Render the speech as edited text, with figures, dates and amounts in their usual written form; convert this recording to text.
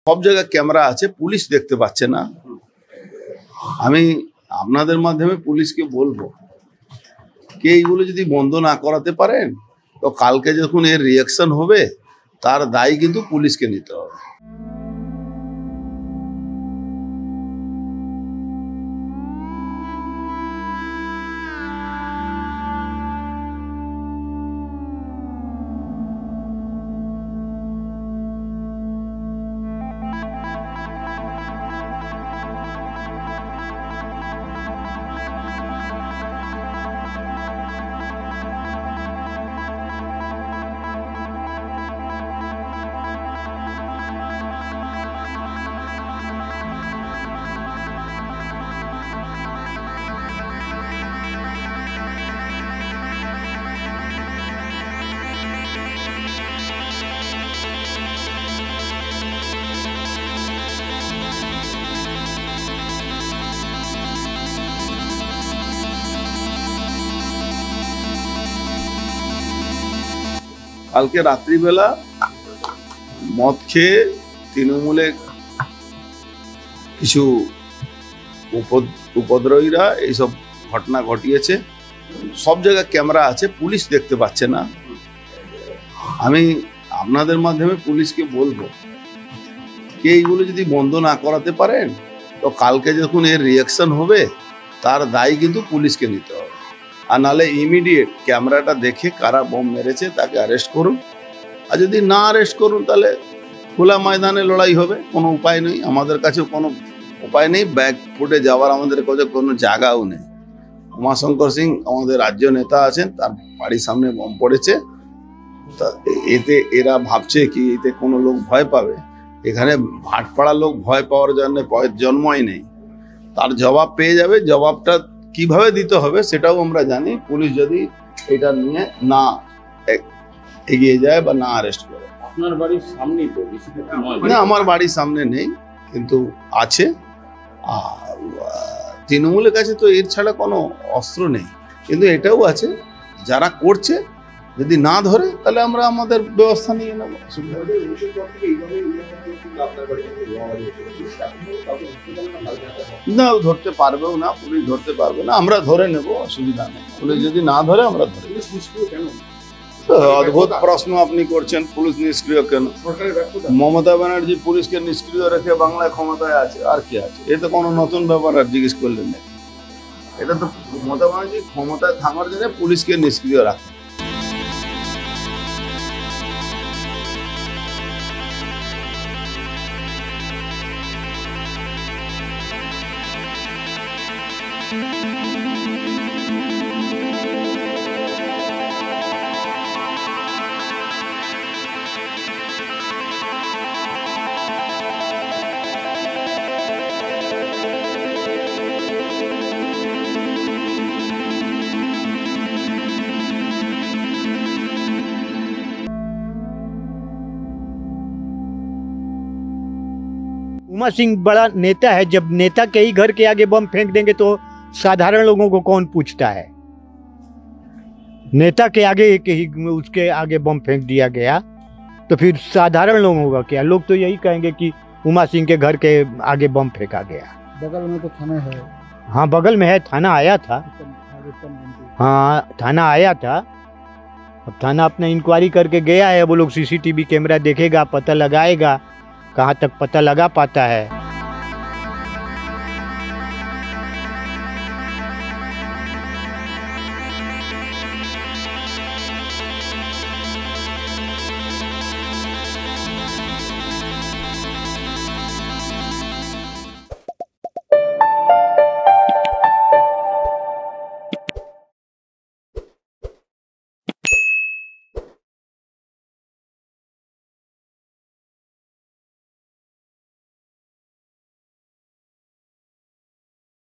সব জায়গায় ক্যামেরা আছে, পুলিশ দেখতে পাচ্ছে না। আমি আপনাদের মাধ্যমে পুলিশকে বলবো যে এইগুলো যদি বন্ধ না করাতে পারেন তো কালকে যখন এর রিঅ্যাকশন হবে তার দায় কিন্তু পুলিশকে নিতে হবে। কালকে রাত্রিবেলা মদ খেয়ে তৃণমূলে কিছু উপদ্রবীরা এইসব ঘটনা ঘটিয়েছে। সব জায়গায় ক্যামেরা আছে, পুলিশ দেখতে পাচ্ছে না। আমি আপনাদের মাধ্যমে পুলিশকে বলবো যে এইগুলো যদি বন্ধ না করাতে পারেন তো কালকে যখন এর রিঅ্যাকশন হবে তার দায় কিন্তু পুলিশকে নিতে হবে। আর নাহলে ইমিডিয়েট ক্যামেরাটা দেখে কারা বোম মেরেছে তাকে অ্যারেস্ট করুন। আর যদি না অ্যারেস্ট করুন তাহলে খোলা ময়দানে লড়াই হবে। কোনো উপায় নেই, আমাদের কাছে কোনো উপায় নেই, ব্যাক ফুটে যাওয়ার আমাদের কাছে কোনো জায়গাও নেই। উমাশঙ্কর সিং আমাদের রাজ্য নেতা আছেন, তার বাড়ির সামনে বোম পড়েছে। তা এতে এরা ভাবছে কি এতে কোনো লোক ভয় পাবে? এখানে ভাটপাড়া লোক ভয় পাওয়ার জন্য ভয়ের জন্মই নেই। তার জবাব পেয়ে যাবে। জবাবটা কিভাবে দিতে হবে সেটাও আমরা জানি। পুলিশ যদি এটা নিয়ে না এগিয়ে যায় বা না অ্যারেস্ট করে। আপনার বাড়ির সামনেই তো? না, আমার বাড়ির সামনে নেই, কিন্তু আছে। আর তৃণমূলের কাছে তো এর ছাড়া কোনো অস্ত্র নেই, কিন্তু এটাও আছে যারা করছে যদি না ধরে তাহলে আমরা আমাদের ব্যবস্থা নিয়ে নেবো। না, ধরতে পারবেও না, পুলিশ ধরতে পারবে না, আমরা ধরে নেব, অসুবিধা নেই। পুলিশ যদি না ধরে আমরা ধরে। অদ্ভুত প্রশ্ন আপনি করছেন, পুলিশ নিষ্ক্রিয় কেন? মমতা ব্যানার্জি পুলিশকে নিষ্ক্রিয় রেখে বাংলায় ক্ষমতায় আছে, আর কি আছে? এ তো কোনো নতুন ব্যাপার আর জিজ্ঞেস করলেন না। এটা তো মমতা ব্যানার্জি ক্ষমতায় থাকার জন্য পুলিশকে নিষ্ক্রিয় রাখে। उमा सिंह बड़ा नेता है। जब नेता के ही घर के आगे बम फेंक देंगे तो साधारण लोगों को कौन पूछता है? नेता के आगे उसके आगे बम फेंक दिया गया तो फिर साधारण लोगों का क्या? लोग तो यही कहेंगे कि उमा सिंह के घर के आगे बम फेंका गया। बगल में तो थाना है। हाँ, बगल में है, थाना आया था। हाँ, थाना आया था। अब थाना अपना इंक्वायरी करके गया है। वो लोग सीसीटीवी कैमरा देखेगा, पता लगाएगा। कहाँ तक पता लगा पाता है।